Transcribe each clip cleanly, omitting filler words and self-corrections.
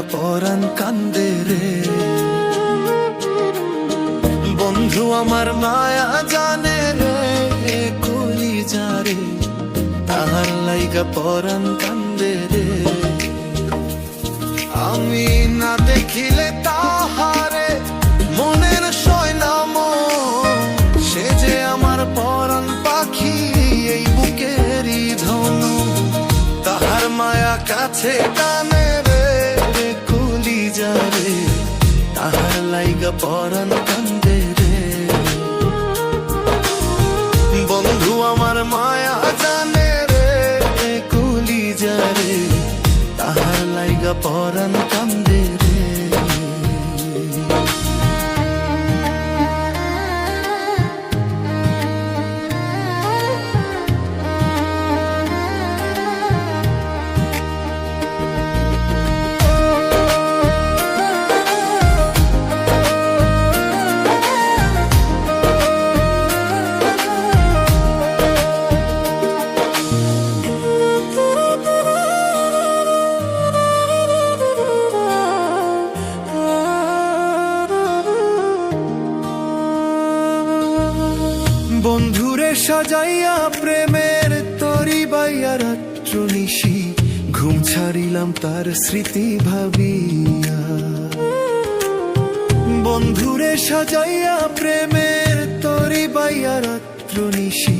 লাইগা পরাণ কান্দে রে। বন্ধু আমার মায়া জানে রে কলিজা রে, তাহার লাইগা পরাণ কান্দে রে। আমি না দেখিলে তাহারে মনের সয়নাম, সে যে আমার পরাণ পাখি এই বুকেরই ধনু। তাহার মায়া কাছে টানে রে কলিজা রে, তাহার লাইগা পরাণ কান্দে রে। বন্ধু আমার মায়া জানে রে কলিজা রে, তাহার লাইগা পরাণ কান্দে রে। বন্ধুরে সাজাইয়া প্রেমের তরি বাইয়া রাত্র নিশি, ঘুম ছাড়িলাম তার স্মৃতি ভাবিয়া। বন্ধুরে সাজাইয়া প্রেমের তরি বাইয়া রাত্র নিশি,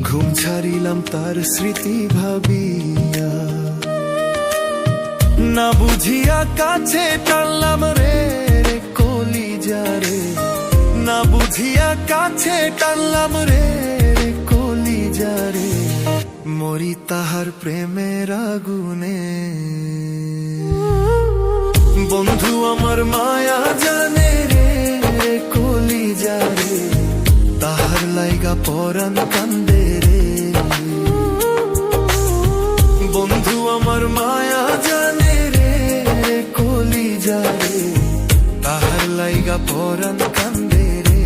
ঘুম ছাড়িলাম তার স্মৃতি ভাবিয়া। না বুঝিয়া কাছে টানলাম রে কলিজা রে, না বুঝিয়া কাছে টানলাম রে কলিজা রে। মরি তাহার প্রেমের আগুনে। বন্ধু আমার মায়া জানে রে কলিজা রে, তাহার লাইগা পরাণ কান্দে রে। বন্ধু আমার মায়া জানে রে কলিজা রে, তাহার লাইগা পরাণ কান্দে রে।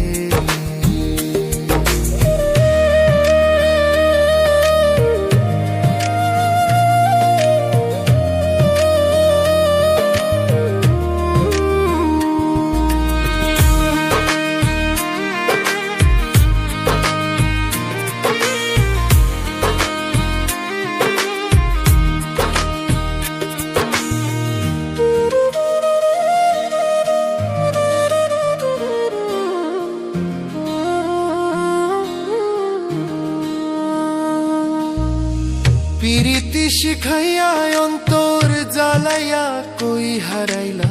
পিরিতি শিখাইয়া অন্তর জ্বালাইয়া কই হারাইলা,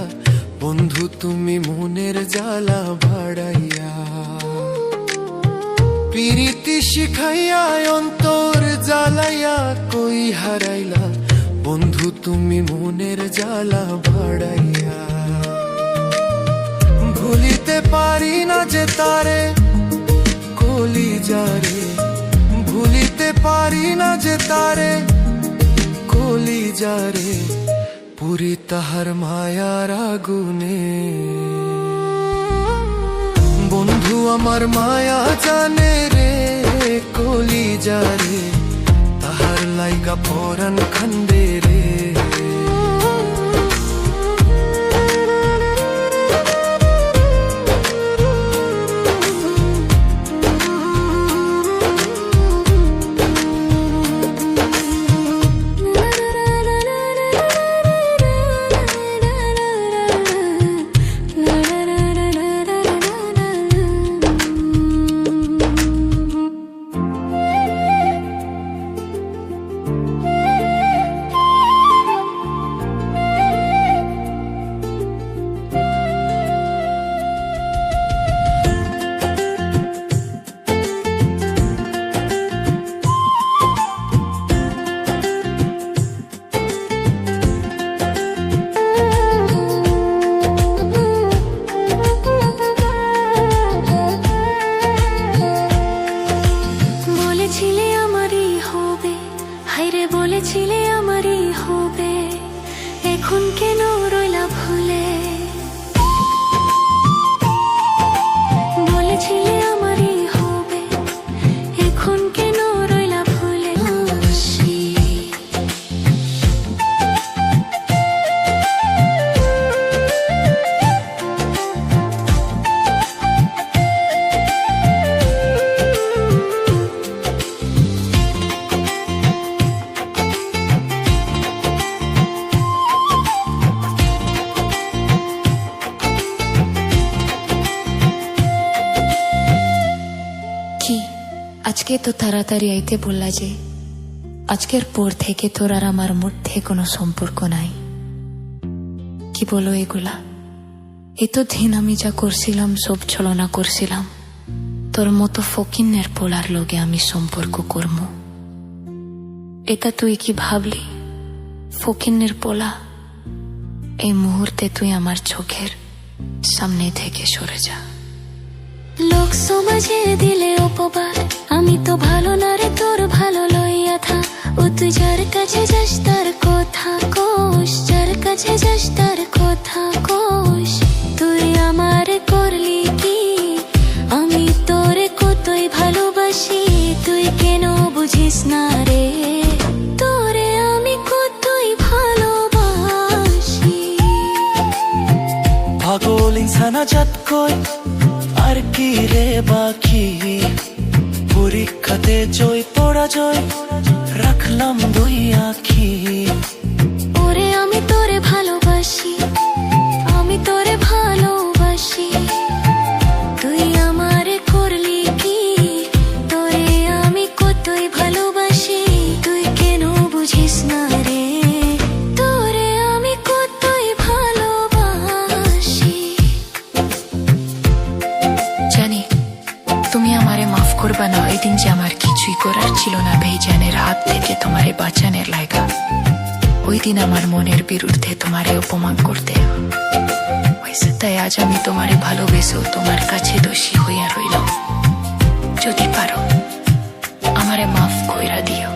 বন্ধু তুমি মনের জ্বালা বাড়াইয়া। পিরিতি শিখাইয়া অন্তর জ্বালাইয়া কই হারাইলা, বন্ধু তুমি মনের জ্বালা বাড়াইয়া। ভুলিতে পারি না যে তারে কলিজা রে, ভুলিতে পারি না যে তারে কলিজা রে। পুরি তাহার মায়ার আগুনে। বন্ধু আমার মায়া জানে রে কলিজা রে, তাহার লাইগা পরাণ কান্দে রে। আজকে তো তাড়াতাড়ি আইতে বললা যে আজকের পর থেকে তোর আর আমার মধ্যে কোনো সম্পর্ক নাই। কি বলো এগুলা? এতদিন আমি যা করছিলাম সব ছলনা করছিলাম। তোর মতো ফকিন্নের পোলার লগে আমি সম্পর্ক করব, এটা তুই কি ভাবলি? ফকিন্নের পোলা, এই মুহূর্তে তুই আমার চোখের সামনে থেকে সরে যা। লোক সমাজে দিলে উপবার, আমি তো ভালো না রে তোর ভালো লইয়া থা। ও তুই যার কাছে যাস তার কথা কোষ, যার কাছে যাস তার কথা কোষ। তুই আমারে করলি কি? আমি তোরে কতই ভালোবাসি, তুই কেন বুঝিস না রে? তোরে আমি কতই ভালোবাসি। পাগল ইনসানা জাত কই আর কি রে বাকি, পরীক্ষাতে জয় পরাজয় রাখলাম দুই আঁখি। ওরে আমি তোরে ভালোবাসি, আমি তোরে ভালোবাসি। তুই আমারে করলি কি? তোরে আমি কতই ভালোবাসি, তুই কেন বুঝিস না রে? তোরে আমি কতই ভালোবাসি। জানি তুমি আমারে মাফ করবা না, ওই দিন যে আমার কিছুই করার ছিল না বেইজানের হাত থেকে তোমারে বাঁচানোর লাগা। ওই দিন আমার মনের বিরুদ্ধে তোমারে অপমান করতে হয়েছে, তাই আজ আমি তোমারে ভালোবেসেও তোমার কাছে দোষী হইয়া রইলাম। যদি পারো আমারে মাফ কইরা দিও।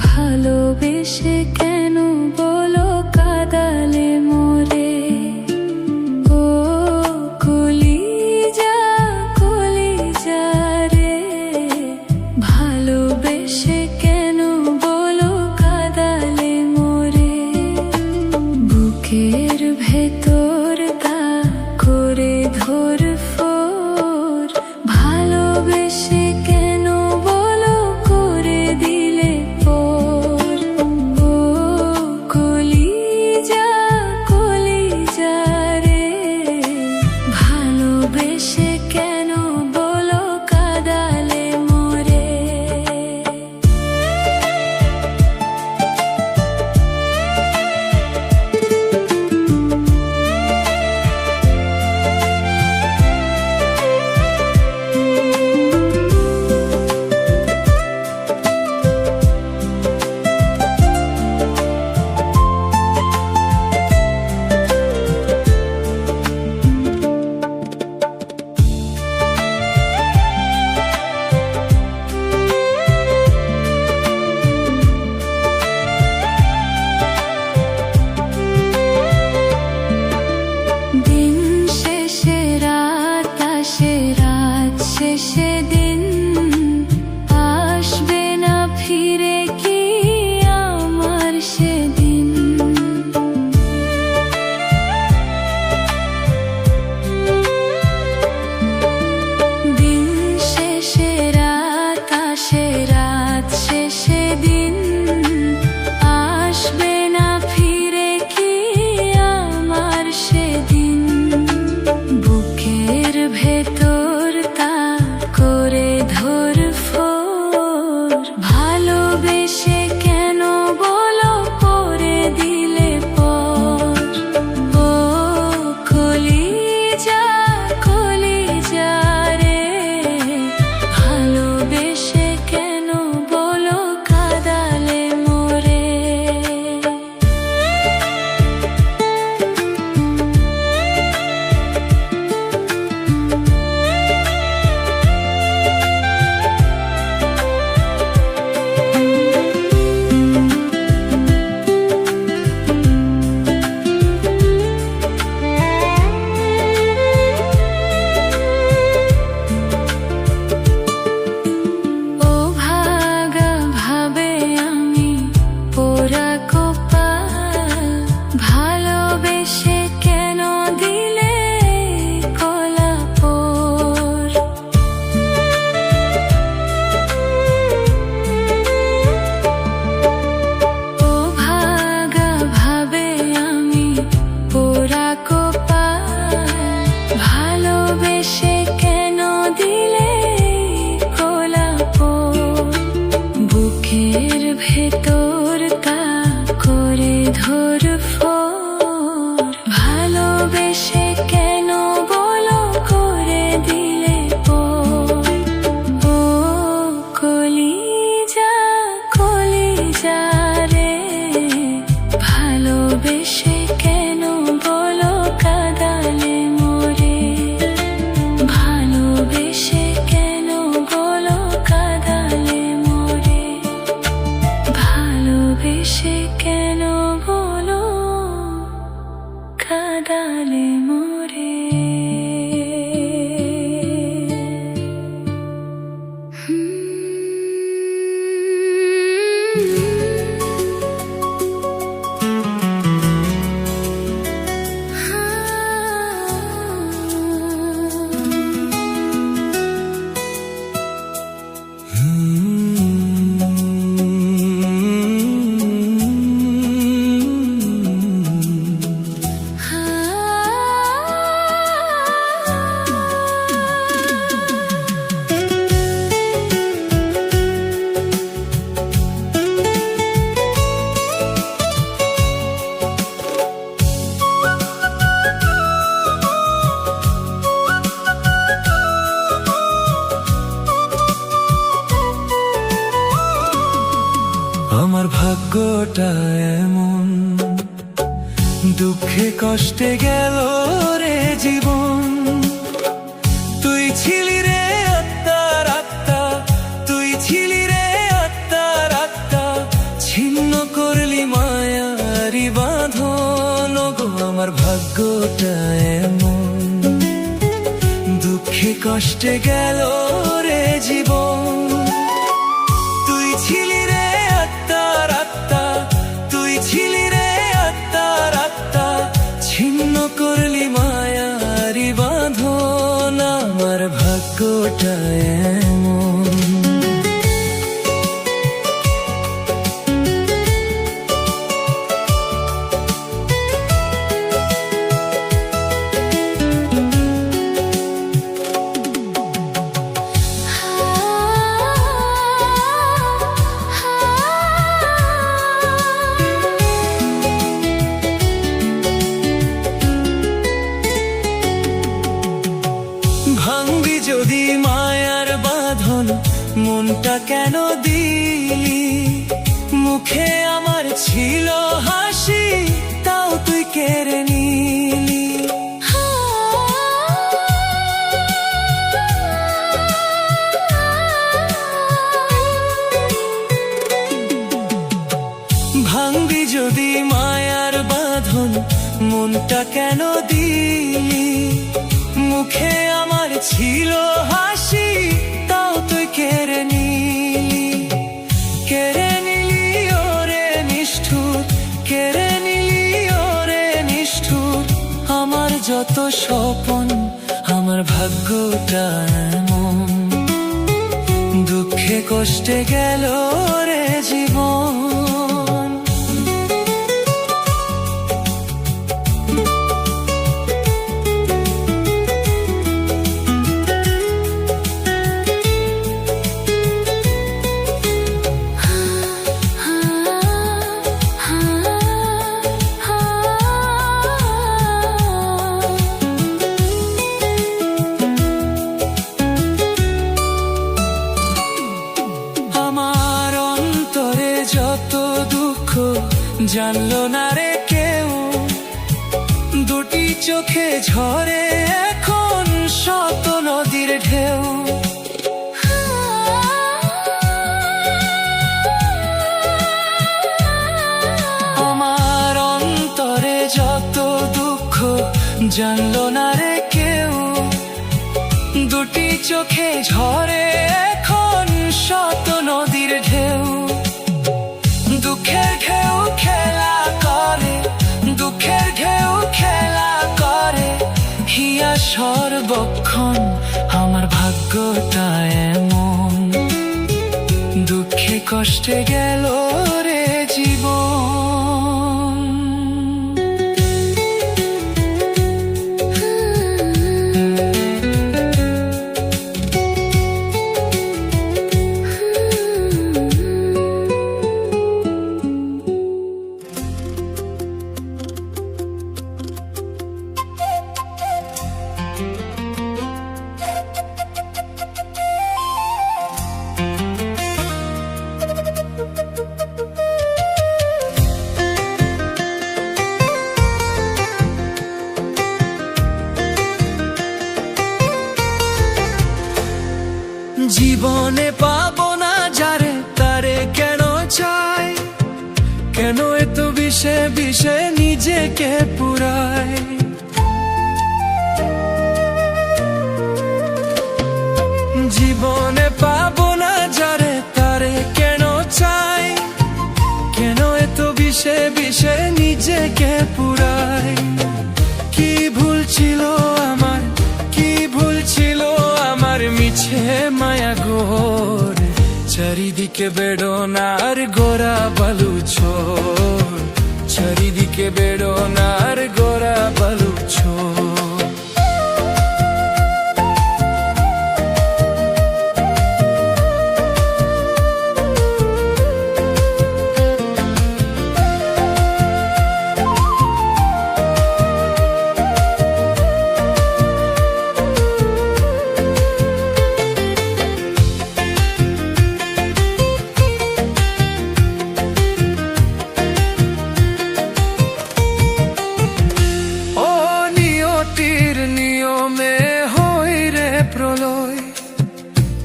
ভালোবেসে কেন বলো কাদালে মোরে? ও কলিজা কলিজা রে, ভালোবেসে কেন বলো কাদালে মোরে? বুকের ভেতর তা করে ধর ফোর, ভালোবেসে কেন বলো করে দিলে পর? ও কলিজা কলিজা রে, ভালোবেসে কেন বলো কাদালে মোরে? দিন শেষে রাত আসে, রাত শেষে দিন আসবে না ফিরে কি আমার সেদিন? দিন শেষে রাত আসে, রাত শেষে দিন আসবে না ফিরে কি আমার সেদিন? বুকের ভেতর তা করে ধর ফোর, ভালোবেসে কেন বলো করে দিলে পর? ও কলিজা কলিজা রে, ভালোবেসে কেন আমার ভাগ্যটা এমন, দুঃখে কষ্টে গেল রে জীবন। তুই ছিলি রে আত্মার আত্মা, তুই ছিলি রে আত্মার আত্মা, ছিন্ন করলি মায়ারি বাঁধন গো। আমার ভাগ্যটা এমন, দুঃখে কষ্টে গেল রে জীবন। তুই ছিলি রে আত্মার আত্মা, তুই ছিলি রে আত্মার আত্মা, ছিন্ন করলি মায়ারি বাঁধন। আমার ভাগ্যটা এমন। ভাঙবি যদি মায়ার বাঁধন, মনটা কেন দিলি? মুখে আমার ছিল হাসি, তাও তুই কেড়ে নিলি। ভাঙবি যদি মায়ার বাঁধন, মনটা কেন দিলি? মুখে আমার ছিল হাসি, তাও তুই কেড়ে নিলি। কেড়ে নিলি ওরে নিষ্ঠুর, কেড়ে নিলি ওরে নিষ্ঠুর আমার যত স্বপন। আমার ভাগ্যটা এমন, দুঃখে কষ্টে গেল রে জীবন। যত দুঃখ জানলো না রে কেউ, দুটি চোখে ঝরে এখন শত নদীর ঢেউ। আমার অন্তরে যত দুঃখ জানলো না রে কেউ, দুটি চোখে ঝরে এখন শত নদীর ঢেউ। দুঃখের ঢেউ খেলা করে, দুঃখের ঢেউ খেলা করে হিয়া সর্বক্ষণ। আমার ভাগ্যটা এমন, দুঃখে কষ্টে গেল রে জীবন। জীবনে পাবো না যারে, তারে কেন চাই? কেন এত বিষে বিষে নিজেকে পুরাই? জীবনে পাবো না যারে, তারে কেন চাই? চারিদিকে বেড়োনার গোড়া বালু ছোড়, চারিদিকে বেড়োনার গোড়া বালু ছোড়।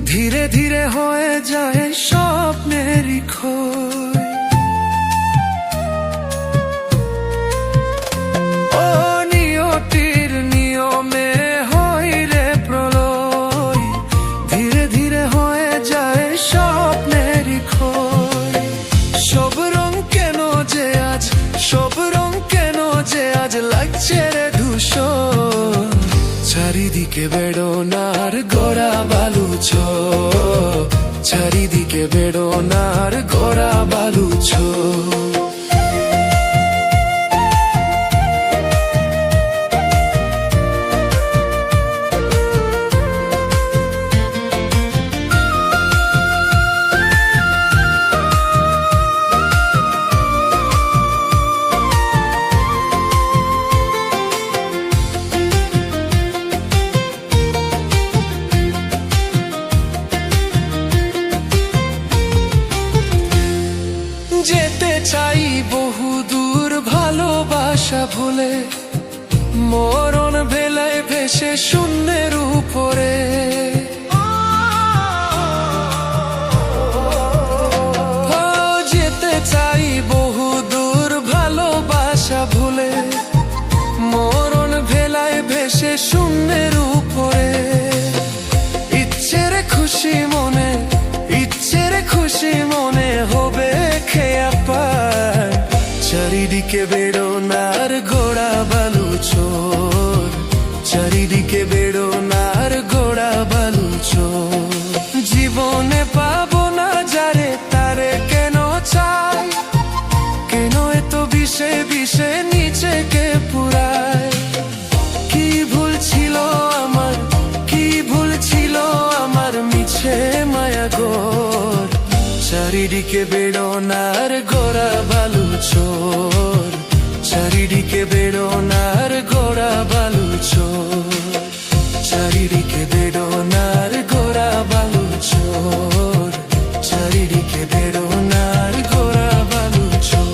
ধীরে ধীরে হয়ে যায় স্বপ্নেরই ক্ষয়। ও নিয়তির নিয়মে হই রে প্রলয়, ধীরে ধীরে হয়ে যায় স্বপ্নেরই ক্ষয়। সব রং কেন যে আজ, সব রং কেন যে আজ লাগছে রে ধূসর, চারিদিকে বেড়োনার গোড়া বালু ছোড়, চারিদিকে বেড়োনার গোড়া বালু ছোড়। যেতে চাই বহু দূর ভালোবাসা ভুলে, মরণ ভেলায় ভেসে শূন্যের উপরে। যেতে চাই বহু দূর ভালোবাসা ভুলে, মরণ ভেলায় ভেসে শূন্যের উপরে। ইচ্ছের খুশি মনে, ইচ্ছের খুশি মনে হবে খেয়া পায়, চারিদিকে বেড়োনার গোড়া বালু ছোড়, চারিদিকে বেড়োনার গোড়া বালু ছোড়। জীবনে পাবো না যারে তারে কেন চাই, কেন এত বিষে বিষে নিচেকে পুরায়। কি ভুল ছিল আমার, কি ভুল ছিল আমার মিছে মায়া গোর, চারিদিকে বেড়োনার গোড়া বালু ছোড়, চারিদিকে বেড়োনার গোড়া বালু ছোড়, চারিদিকে বেড়োনার গোড়া বালু ছোড়, চারিদিকে বেড়োনার গোড়া বালু ছোড়।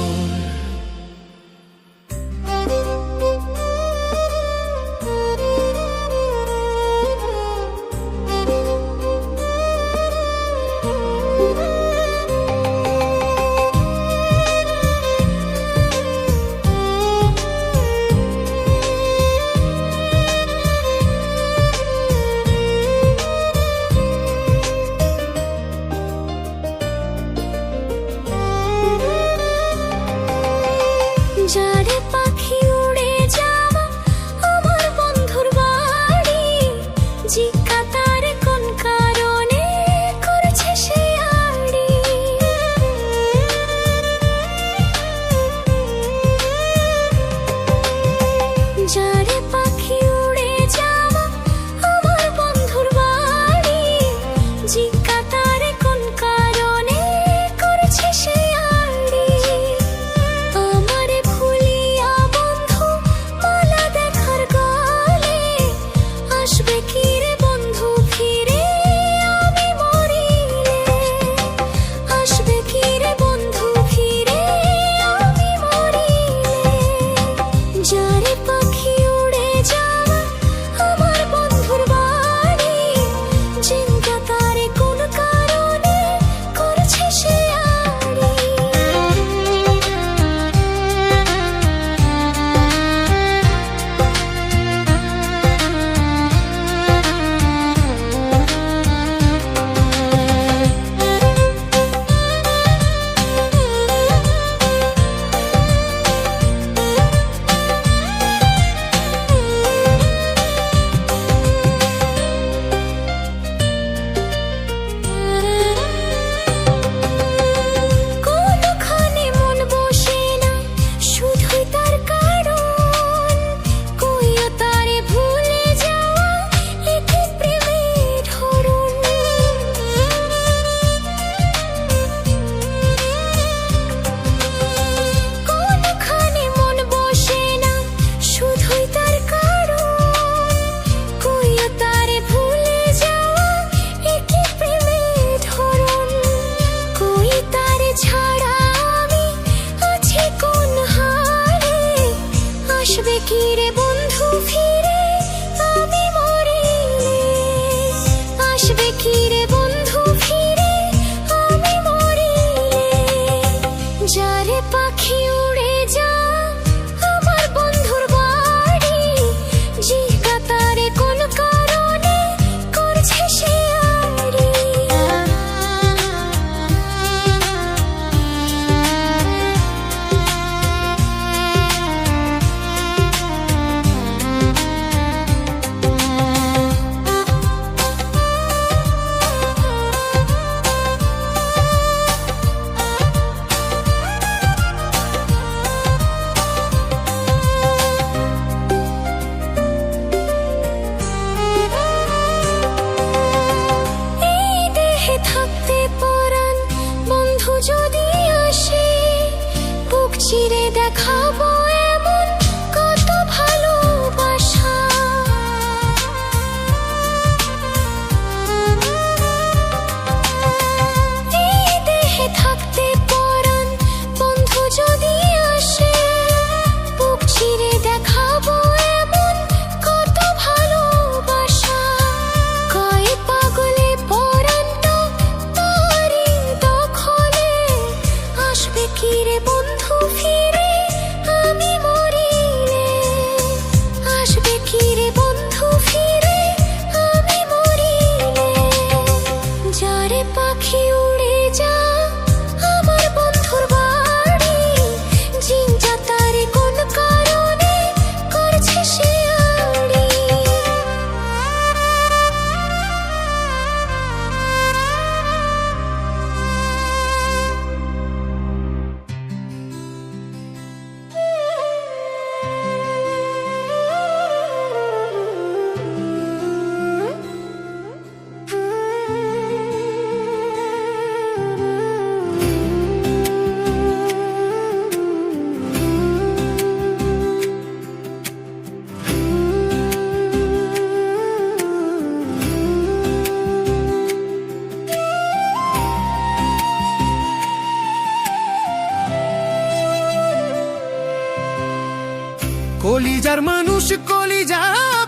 কলিজার মানুষ কলিজা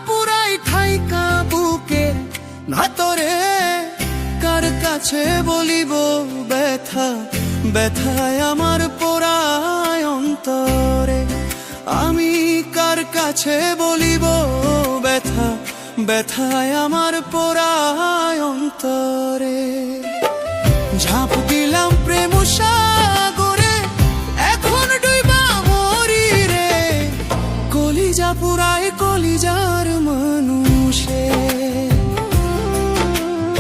পুরাই ঠাইকা বুকে নাতরে কার কাছে বলিব ব্যথা ব্যথায় আমার পোড়ায় অন্তরে আমি কার কাছে বলিব ব্যথা ব্যথায় আমার পোড়ায় অন্তরে ঝাঁপ দিলাম প্রেম সাগরে এখন ডুইবা মরি রে কলিজা পুরায় কলিজার মানুষে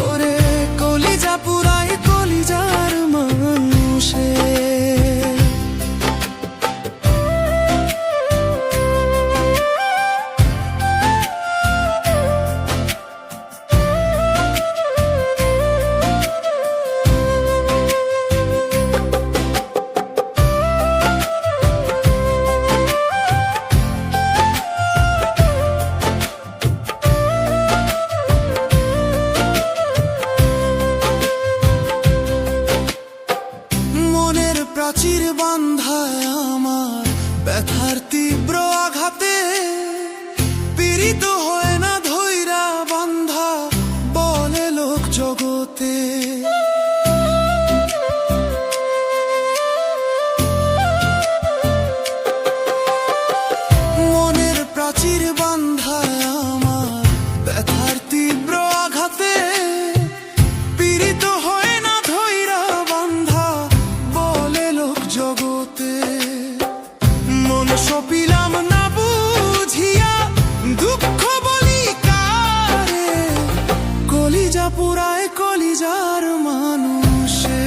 ওরে কলিজা পুরায় কলিজার মানুষে প্রাচীর বান্ধায় আমার ব্যথার তীব্র আঘাতে পীড়িত হয় না ধৈরা বান্ধা বলে লোক জগতে মনের প্রাচীর বান্ধায় আমার ব্যথার তীব্র আঘাতে পীড়িত হয় না ধৈরা বান্ধা জগতে মন সপিলাম না বুঝিয়া দুঃখ বলি কারে কলিজা পুরায় কলিজার মানুষে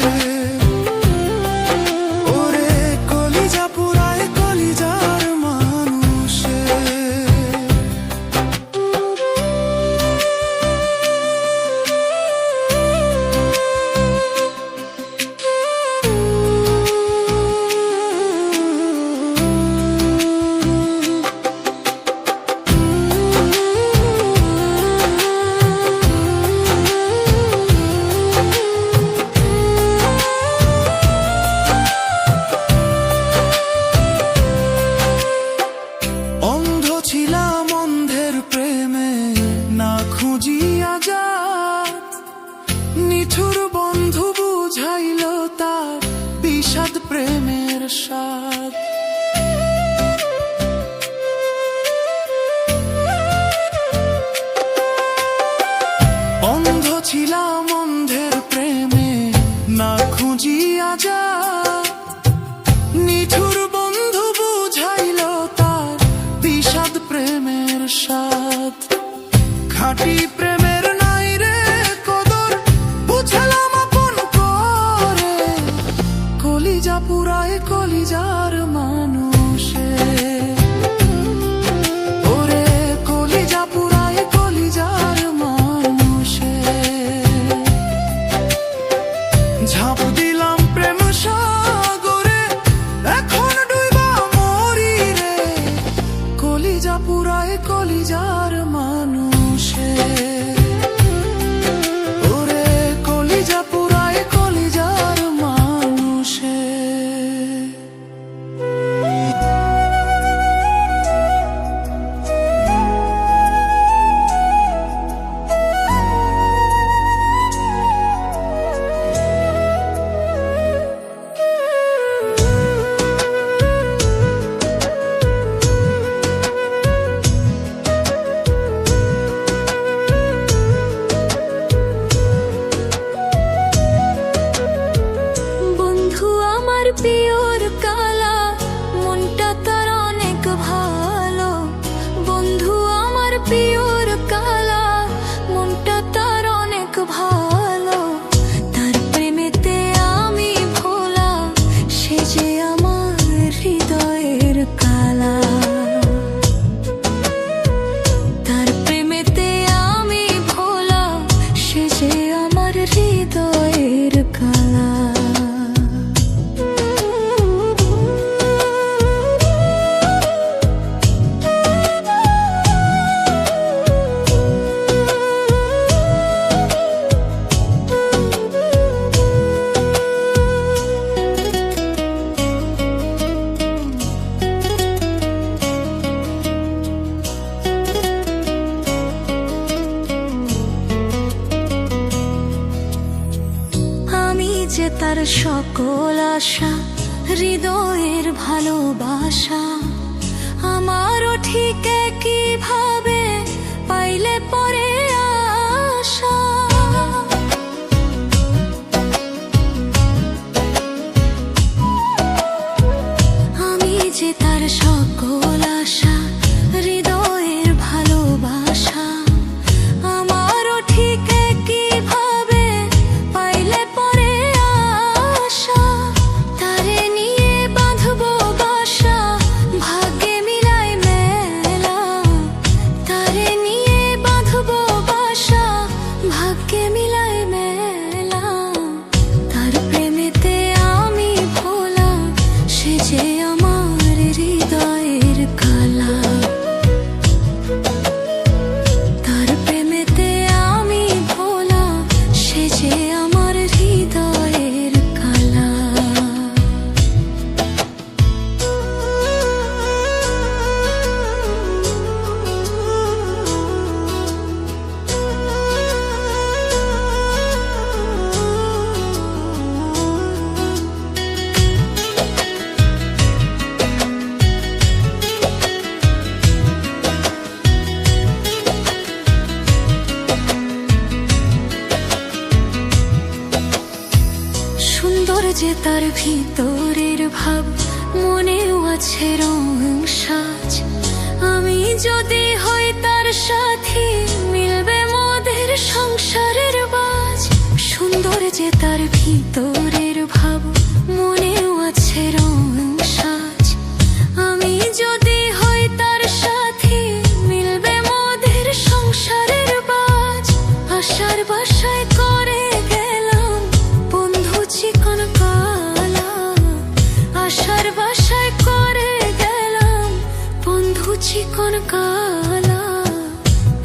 ওরে কলিজা পুরায় কলিজার মানুষে ছিলাম অন্ধের প্রেমে না খুঁজিয়া যাত নিঠুর বন্ধু বুঝাইল তার বিষাদ প্রেমের স্বাদ অন্ধ ছিলাম অন্ধের প্রেমে না খুঁজিয়া যাত নিঠুর বন্ধু বুঝাইল তার বিষাদ প্রেমের স্বাদ খাঁটি প্রেমের নাই রে কদর বুঝলাম আপন করে কলিজা পুরায় কলিজার মানুষে ওরে কলিজা পুরায় কলিজার মানুষে ঝাঁপ দিলাম প্রেম সাগরে এখন ডুইবা মরি রে কলিজা পুরায় কলিজার মানুষে ওরে কলিজা পুরায় কলিজার মানুষে সকল আশা হৃদয়ের ভালোবাসা আমারও ঠিক কিভাবে পাইলে পরে আশা আমি যে তার সকল আশা হৃদয়ের ভালোবাসা আমারও ঠিক কিভাবে পাইলে পরে আশা তারে নিয়ে বাঁধবো বাসা ভাগ্যে মিলাই মেলা তারে নিয়ে বাঁধবো বাসা ভাগ্যে মিলাই মেলা তার প্রেমেতে আমি ভোলা সে যে আমার হৃদয়ের কালা তার প্রেমেতে আমি ভোলা সে যে আমার হৃদয়ের কালা সুন্দর যে তার ভিতরের ভাব মনেও আছে রং সাজ আমি যদি হই তার সাথী মিলবে মোদের সংসারের বাজ সুন্দর যে তার ভিতরের ভাব মনেও আছে রং সাজ আমি যদি হই তার সাথী মিলবে মোদের সংসারের বাজ আশার বাসায় করে গেলাম বন্ধু চিকন কালা আশার বাসায় করে গেলাম বন্ধু চিকন কালা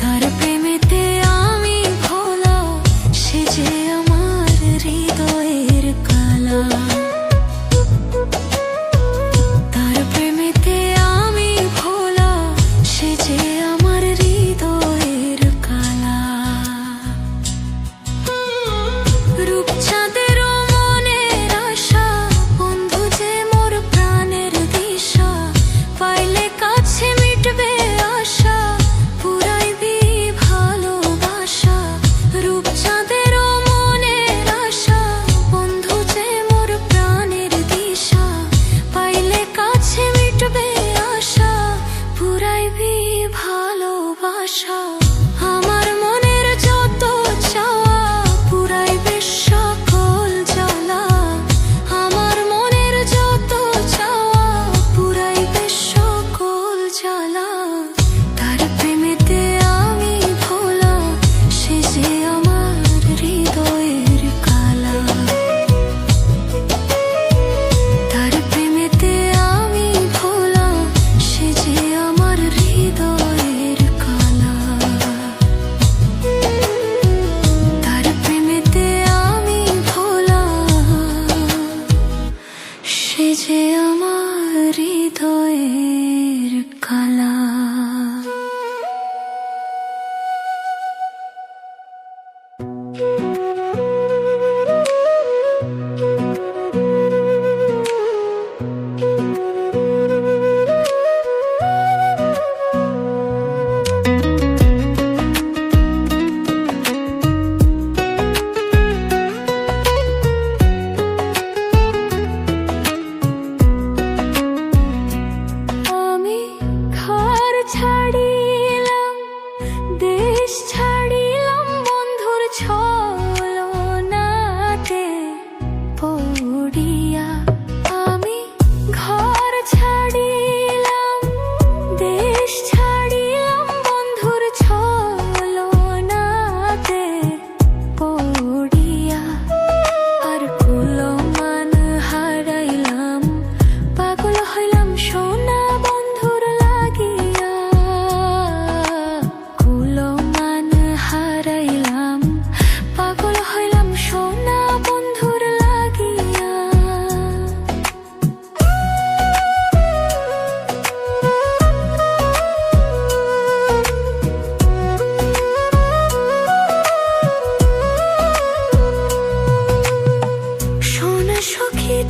তার প্রেমেতে আমি ভোলা সে যে আমার হৃদয়ের কালা তার প্রেমেতে আমি ভোলা সে যে আমার হৃদয়ের কালা রূপচাঁদেরও মনের আশা বন্ধু যে মোর প্রাণের দিশা পাইলে কাছে মিটবে আশা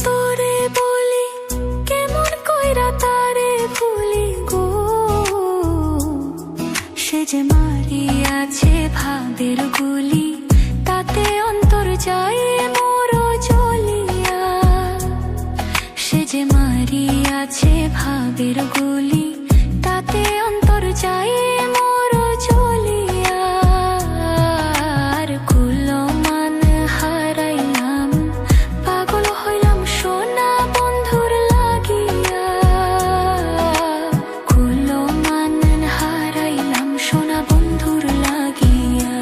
তোরে বলি কেমন কইরা তারে ভুলি গো, সে যে মারিয়াছে ভাবের গুলি, তাতে অন্তর যায় মোর জ্বলিয়া। সে যে মারিয়াছে ভাবের গুলি, তাতে অন্তর যায় মোর জ্বলিয়া। আর কুলো মান হারাইলাম, পাগল হইলাম সোনা বন্ধুর লাগিয়া। কুলো মান হারাইলাম সোনা বন্ধুর লাগিয়া।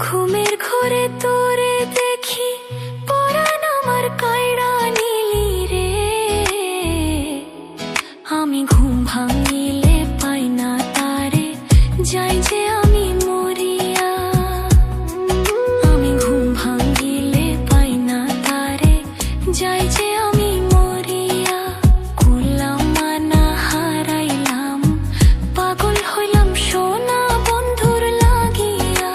ঘুমের ঘরে তোরে দেখি, পরাণ আমার কায়ড়া নিলি রে। আমি ঘুম ভাঙিলে পাই না তারে, যাই যে আমি মরিয়া। আমি ঘুম ভাঙিলে পাই না তারে, যাই যে আমি মরিয়া। কুলাম মানা হারাইলাম, পাগল হইলাম সোনা বন্ধুর লাগিয়া।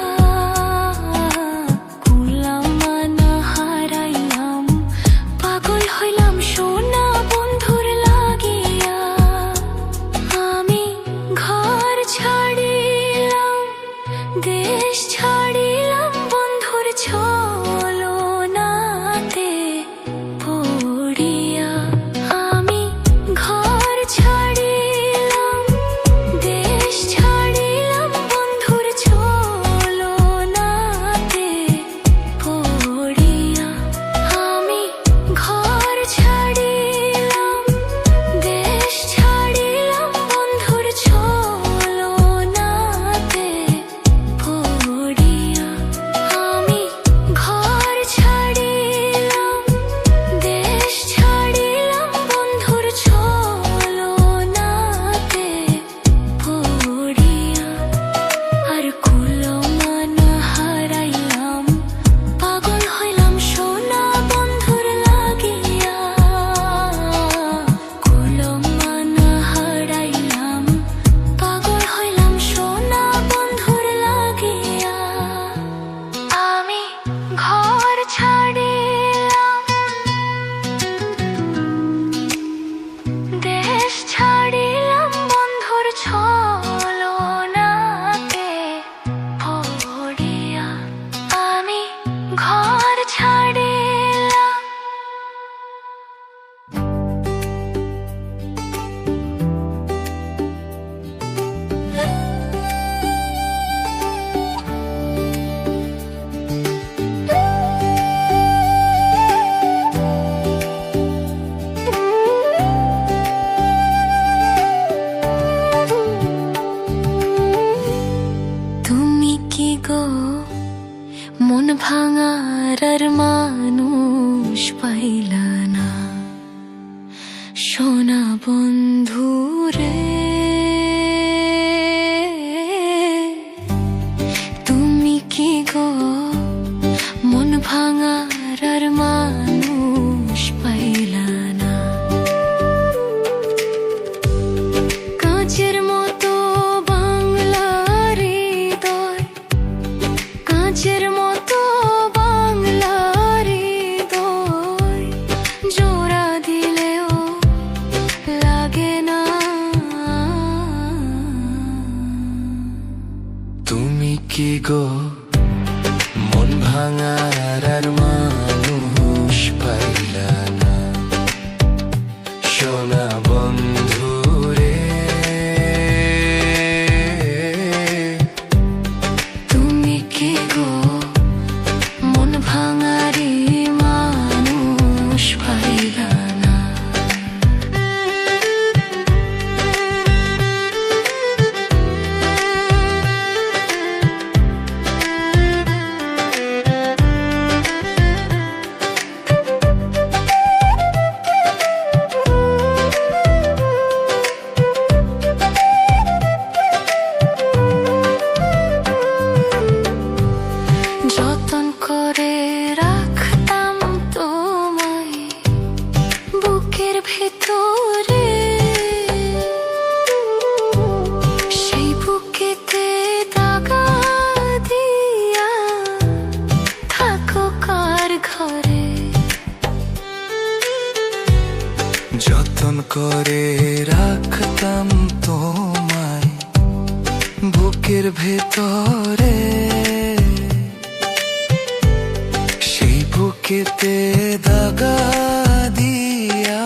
কুলাম মানা হারাইলাম, পাগল হইলাম সোনা বন্ধুর লাগিয়া। আমি ঘর ছাড়িলাম, দেশ ছাড়িলাম বন্ধুর ছলনাতে পড়িয়া। আমি ঘর ছাড়িলাম, দেশ ছাড়িলাম বন্ধুর ছলনাতে পড়িয়া। আমি ঘর ছাড়িলাম, দেশ ছাড়িলাম বন্ধুর ছলনাতে পড়িয়া। আমি ঘর ছাড়িলাম, দেশ ছাড়িলাম বন্ধুর ছলনাতে পড়িয়া। আর কুলো মানা হারাইলাম, পাগল হইলাম সোনা বন্ধুর লাগিয়া। কুলো মানা হারাইলাম, পাগল হইলাম সোনা বন্ধুর লাগিয়া। আমি ঘর ছাড়িলাম, দেশ ছাড়িলাম বন্ধুর ছলনাতে পড়িয়া। আমি ঘর ছাড়িলাম। তুমি কি গো মন ভাঙার আর মানুষ পাইলা না, সোনা বন্ধু রে। তুমি কি গো মন ভাঙার আর মানুষ পাইলা না। কাঁচের মতো বাংলার হৃদয়, কাঁচের মতো বাংলার হৃদয়, জোড়া দিলেও লাগে না। তুমি কি গো মন ভাঙার আর মানুষ পাইলা না, সোনা বন্ধু রে। তুমি কি গো মন ভাঙারি মানুষ পাইলা না। তোমায় বুকের ভেতরে, সেই বুকেতে দাগা দিয়া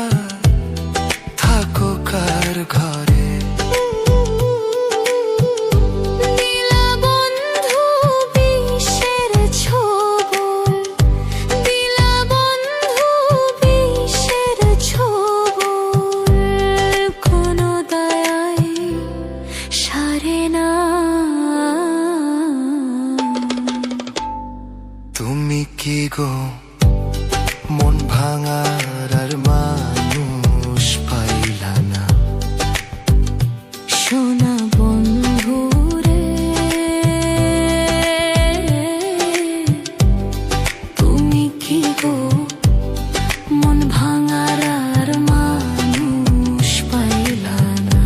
থাকো কার ঘরে। দিলা বন্ধু বিষের ছোবল, দিলা বন্ধু বিষের ছোবল, কোনো দয়াই সারে না। তুমি কি গো মন ভাঙার আর মানুষ পাইলা না? সোনা বন্ধু রে, তুমি কি গো মন ভাঙার আর মানুষ পাইলা না?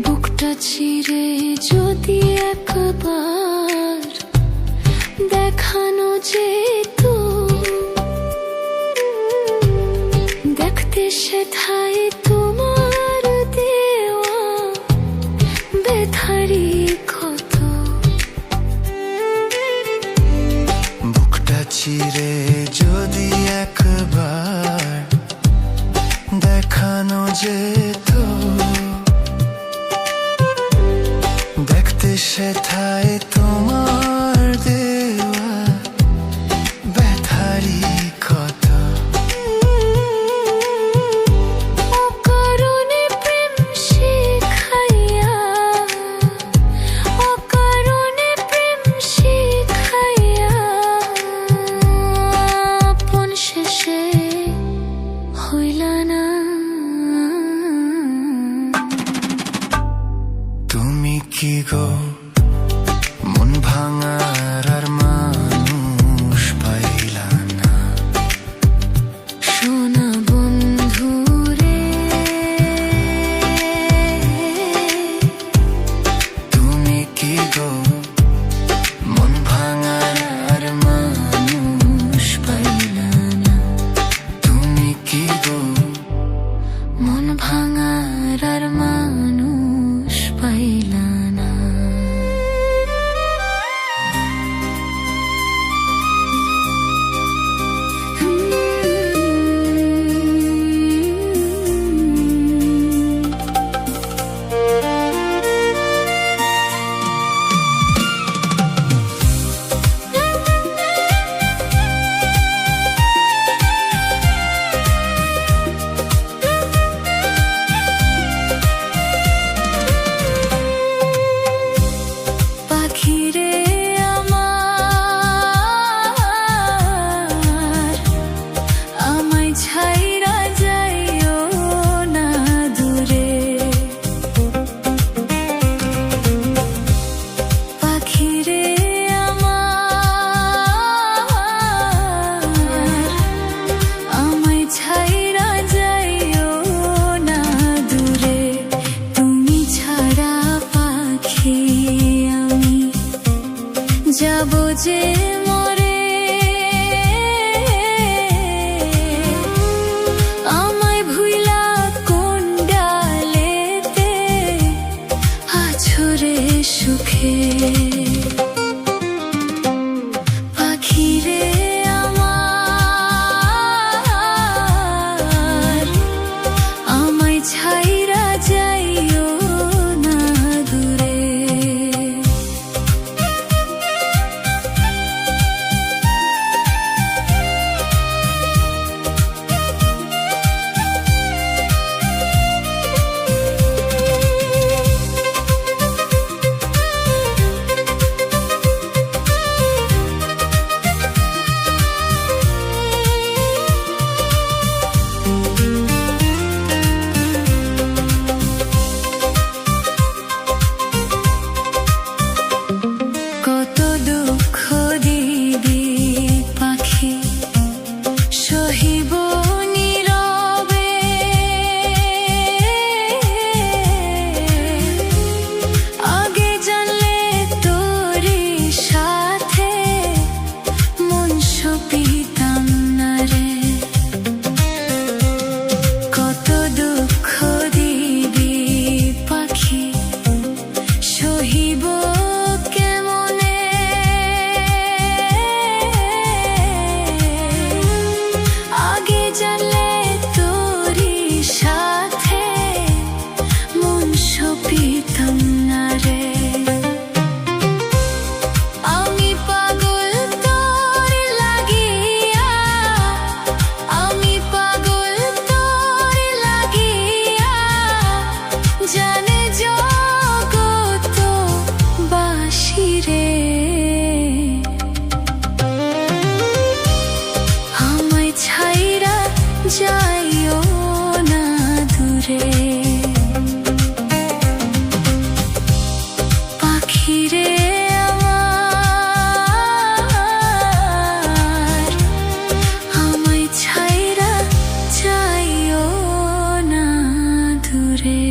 বুকটা চিরে যদি একবার দেখানো যেত, দেখতে সেথায় তোমার দেওয়া বেথারি ক্ষত। বুকটা চিরে যদি একবার দেখানো যেত, দেখতে সেথায় তোমার দেওয়া ব্যথারি ক্ষত। অকারণে প্রেম শিখাইয়া, অকারণে প্রেম শিখাইয়া পিতাম না রে। কত দুঃখ দিবি পাখি সহিব কেমনে, আগে জানলে তোরি সাথে মন সপিতাম না রে। আমি পাগল তোর লাগিয়া, আমি পাগল তোর লাগিয়া, জানে জগত বাসি রে। আমায় ছাইরা যাইও না দূরে, পাখি রে আমার, আমায় ছাইরা যাইও না দূরে।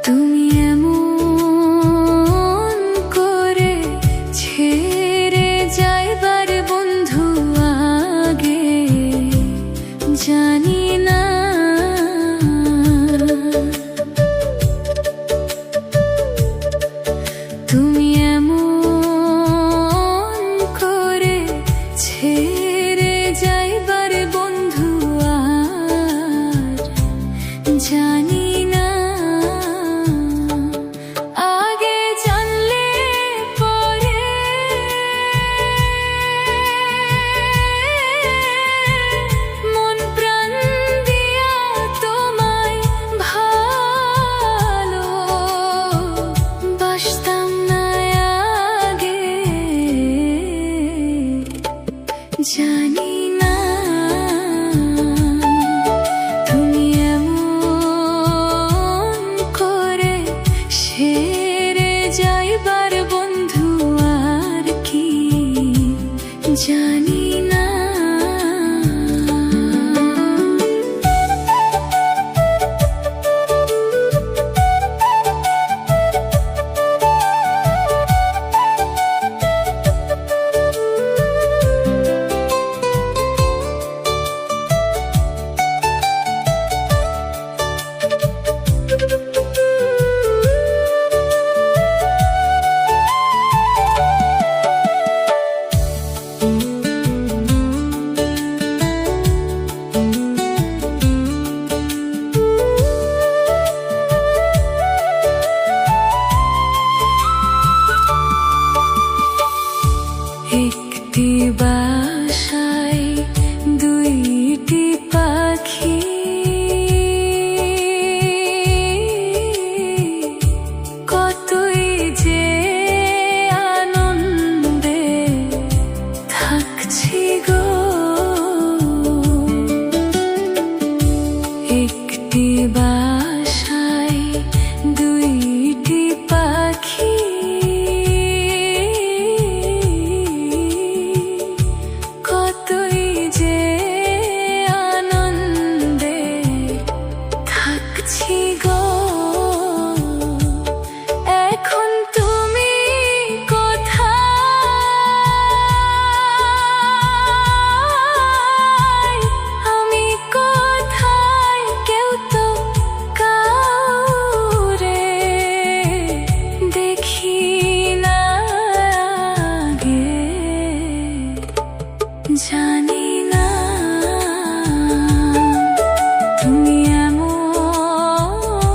তুমি এমন করে ছেড়ে যাইবার বন্ধু আগে জানি না। তুমি এমন করে ছেড়ে যাইবার বন্ধু আর জানি না। আগে জানলে পরে মন প্রাণ দিয়া তোমায় ভালো বাসতাম না আগে, জানি না। তুমি এমন করে সেরে যাইবার বন্ধু আর কি জানি না। একটি বাসায় দুইটি পাখি, কতই যে আনন্দে থাকছি গো। একটি বাসায় দুইটি পাখি, কতই যে আনন্দে থাকছি গো। এখন তুমি কোথায়, আমি কোথায়, কেউ তো কাউরে দেখি না আগে, জানি না। তুমি এমন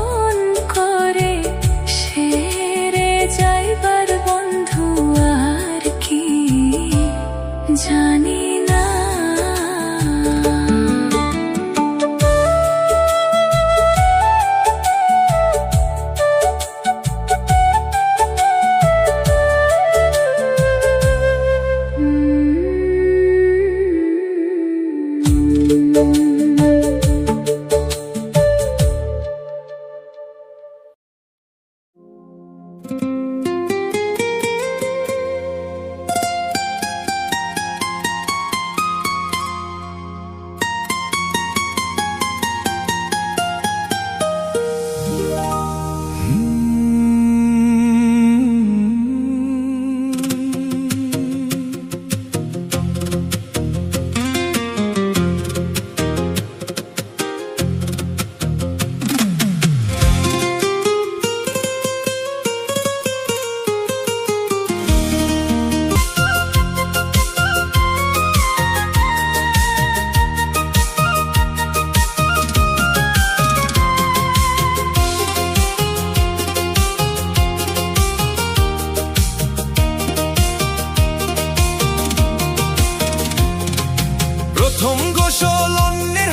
প্রথম গোসল অন্যের